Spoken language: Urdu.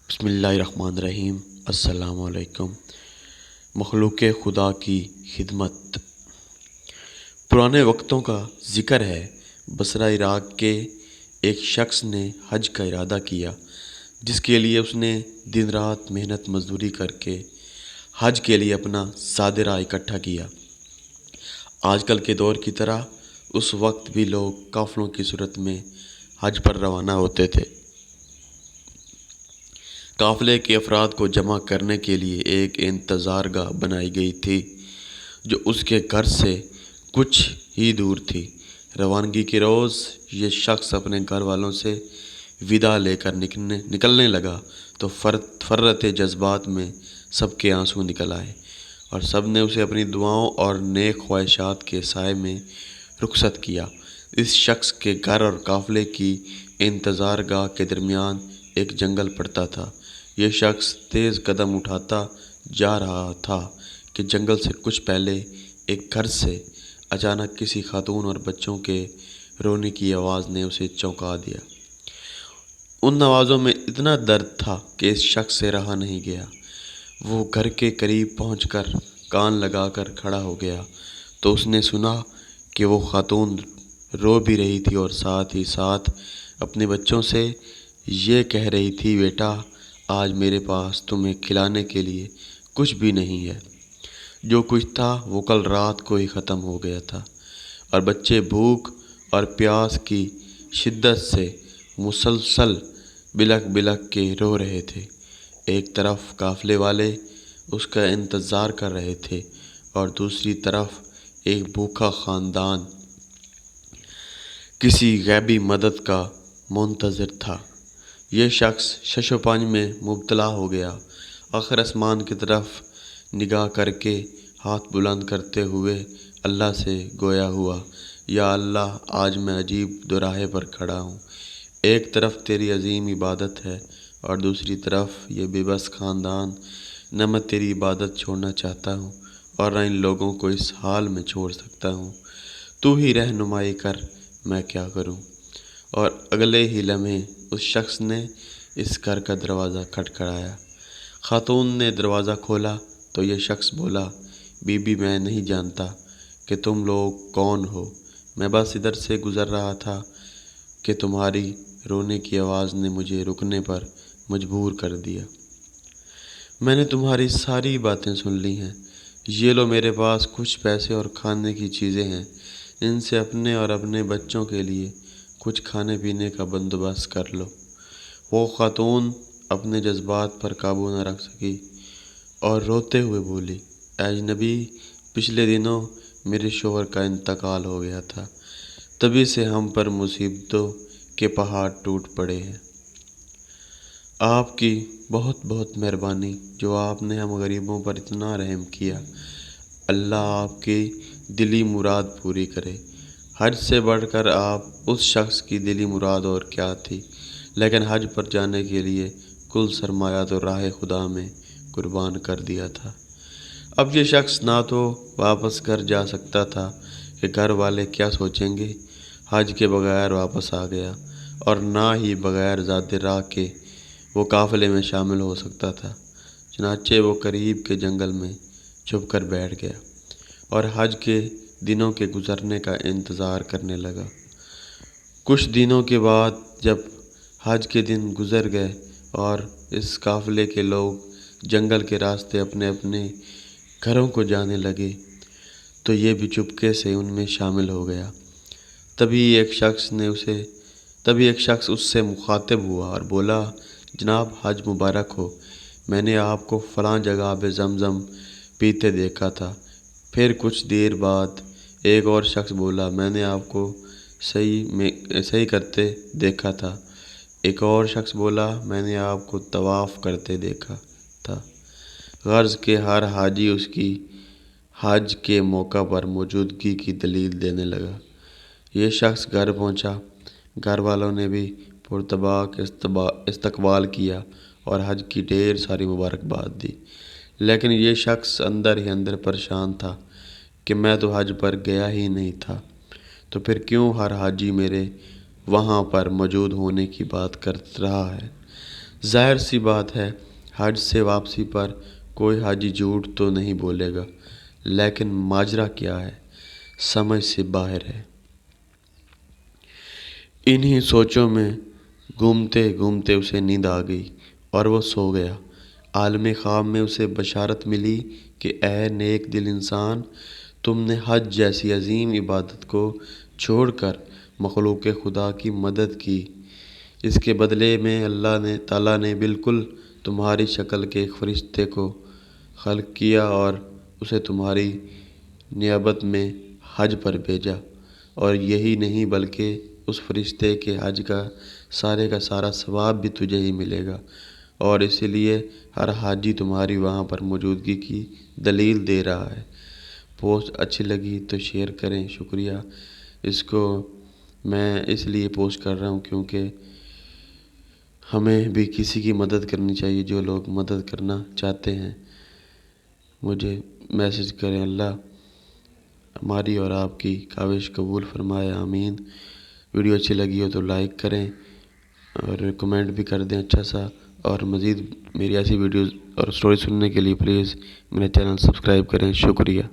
بسم اللہ الرحمن الرحیم۔ السلام علیکم۔ مخلوق خدا کی خدمت۔ پرانے وقتوں کا ذکر ہے۔ بصرہ عراق کے ایک شخص نے حج کا ارادہ کیا، جس کے لیے اس نے دن رات محنت مزدوری کر کے حج کے لیے اپنا صادرہ اکٹھا کیا۔ آج کل کے دور کی طرح اس وقت بھی لوگ قافلوں کی صورت میں حج پر روانہ ہوتے تھے۔ قافلے کے افراد کو جمع کرنے کے لیے ایک انتظار گاہ بنائی گئی تھی، جو اس کے گھر سے کچھ ہی دور تھی۔ روانگی کے روز یہ شخص اپنے گھر والوں سے وداع لے کر نکلنے لگا تو فرط جذبات میں سب کے آنسو نکل آئے، اور سب نے اسے اپنی دعاؤں اور نیک خواہشات کے سائے میں رخصت کیا۔ اس شخص کے گھر اور قافلے کی انتظار گاہ کے درمیان ایک جنگل پڑتا تھا۔ یہ شخص تیز قدم اٹھاتا جا رہا تھا کہ جنگل سے کچھ پہلے ایک گھر سے اچانک کسی خاتون اور بچوں کے رونے کی آواز نے اسے چونکا دیا۔ ان آوازوں میں اتنا درد تھا کہ اس شخص سے رہا نہیں گیا۔ وہ گھر کے قریب پہنچ کر کان لگا کر کھڑا ہو گیا تو اس نے سنا کہ وہ خاتون رو بھی رہی تھی اور ساتھ ہی ساتھ اپنے بچوں سے یہ کہہ رہی تھی، بیٹا، آج میرے پاس تمہیں کھلانے کے لیے کچھ بھی نہیں ہے۔ جو کچھ تھا وہ کل رات کو ہی ختم ہو گیا تھا، اور بچے بھوک اور پیاس کی شدت سے مسلسل بلک بلک کے رو رہے تھے۔ ایک طرف قافلے والے اس کا انتظار کر رہے تھے اور دوسری طرف ایک بھوکا خاندان کسی غیبی مدد کا منتظر تھا۔ یہ شخص شش و پنج میں مبتلا ہو گیا۔ آخر آسمان کی طرف نگاہ کر کے ہاتھ بلند کرتے ہوئے اللہ سے گویا ہوا، یا اللہ، آج میں عجیب دوراہے پر کھڑا ہوں۔ ایک طرف تیری عظیم عبادت ہے اور دوسری طرف یہ بے بس خاندان۔ نہ میں تیری عبادت چھوڑنا چاہتا ہوں اور نہ ان لوگوں کو اس حال میں چھوڑ سکتا ہوں۔ تو ہی رہنمائی کر، میں کیا کروں؟ اور اگلے ہی لمحے اس شخص نے اس گھر کا دروازہ کھٹکھٹایا۔ خاتون نے دروازہ کھولا تو یہ شخص بولا، بی بی، میں نہیں جانتا کہ تم لوگ کون ہو۔ میں بس ادھر سے گزر رہا تھا کہ تمہاری رونے کی آواز نے مجھے رکنے پر مجبور کر دیا۔ میں نے تمہاری ساری باتیں سن لی ہیں۔ یہ لو، میرے پاس کچھ پیسے اور کھانے کی چیزیں ہیں، ان سے اپنے اور اپنے بچوں کے لیے کچھ کھانے پینے کا بندوبست کر لو۔ وہ خاتون اپنے جذبات پر قابو نہ رکھ سکی اور روتے ہوئے بولی، اے اجنبی، پچھلے دنوں میرے شوہر کا انتقال ہو گیا تھا، تبھی سے ہم پر مصیبتوں کے پہاڑ ٹوٹ پڑے ہیں۔ آپ کی بہت بہت مہربانی جو آپ نے ہم غریبوں پر اتنا رحم کیا۔ اللہ آپ کی دلی مراد پوری کرے۔ حج سے بڑھ کر آپ اس شخص کی دلی مراد اور کیا تھی، لیکن حج پر جانے کے لیے کل سرمایہ تو راہ خدا میں قربان کر دیا تھا۔ اب یہ شخص نہ تو واپس گھر جا سکتا تھا کہ گھر والے کیا سوچیں گے، حج کے بغیر واپس آ گیا، اور نہ ہی بغیر زاد راہ کے وہ قافلے میں شامل ہو سکتا تھا۔ چنانچہ وہ قریب کے جنگل میں چھپ کر بیٹھ گیا اور حج کے دنوں کے گزرنے کا انتظار کرنے لگا۔ کچھ دنوں کے بعد جب حج کے دن گزر گئے اور اس قافلے کے لوگ جنگل کے راستے اپنے اپنے گھروں کو جانے لگے تو یہ بھی چپکے سے ان میں شامل ہو گیا۔ تبھی ایک شخص اس سے مخاطب ہوا اور بولا، جناب، حج مبارک ہو، میں نے آپ کو فلاں جگہ آب زمزم پیتے دیکھا تھا۔ پھر کچھ دیر بعد ایک اور شخص بولا، میں نے آپ کو صحیح کرتے دیکھا تھا۔ ایک اور شخص بولا، میں نے آپ کو طواف کرتے دیکھا تھا۔ غرض کہ ہر حاجی اس کی حج کے موقع پر موجودگی کی دلیل دینے لگا۔ یہ شخص گھر پہنچا۔ گھر والوں نے بھی پرطباق استقبال کیا اور حج کی ڈھیر ساری مبارکباد دی، لیکن یہ شخص اندر ہی اندر پریشان تھا کہ میں تو حج پر گیا ہی نہیں تھا، تو پھر کیوں ہر حاجی میرے وہاں پر موجود ہونے کی بات کر رہا ہے۔ ظاہر سی بات ہے حج سے واپسی پر کوئی حاجی جھوٹ تو نہیں بولے گا، لیکن ماجرا کیا ہے سمجھ سے باہر ہے۔ انہی سوچوں میں گھومتے گھومتے اسے نیند آ گئی اور وہ سو گیا۔ عالم خواب میں اسے بشارت ملی کہ اے نیک دل انسان، تم نے حج جیسی عظیم عبادت کو چھوڑ کر مخلوق خدا کی مدد کی۔ اس کے بدلے میں اللہ تعالیٰ نے بالکل تمہاری شکل کے ایک فرشتے کو خلق کیا اور اسے تمہاری نیابت میں حج پر بھیجا، اور یہی نہیں بلکہ اس فرشتے کے حج کا سارا ثواب بھی تجھے ہی ملے گا، اور اسی لیے ہر حاجی تمہاری وہاں پر موجودگی کی دلیل دے رہا ہے۔ پوسٹ اچھی لگی تو شیئر کریں، شکریہ۔ اس کو میں اس لیے پوسٹ کر رہا ہوں کیونکہ ہمیں بھی کسی کی مدد کرنی چاہیے، جو لوگ مدد کرنا چاہتے ہیں مجھے میسج کریں۔ اللہ ہماری اور آپ کی کاوش قبول فرمائے، آمین۔ ویڈیو اچھی لگی ہو تو لائک کریں اور کمنٹ بھی کر دیں اچھا سا، اور مزید میری ایسی ویڈیوز اور سٹوری سننے کے لیے پلیز میرا چینل سبسکرائب کریں، شکریہ۔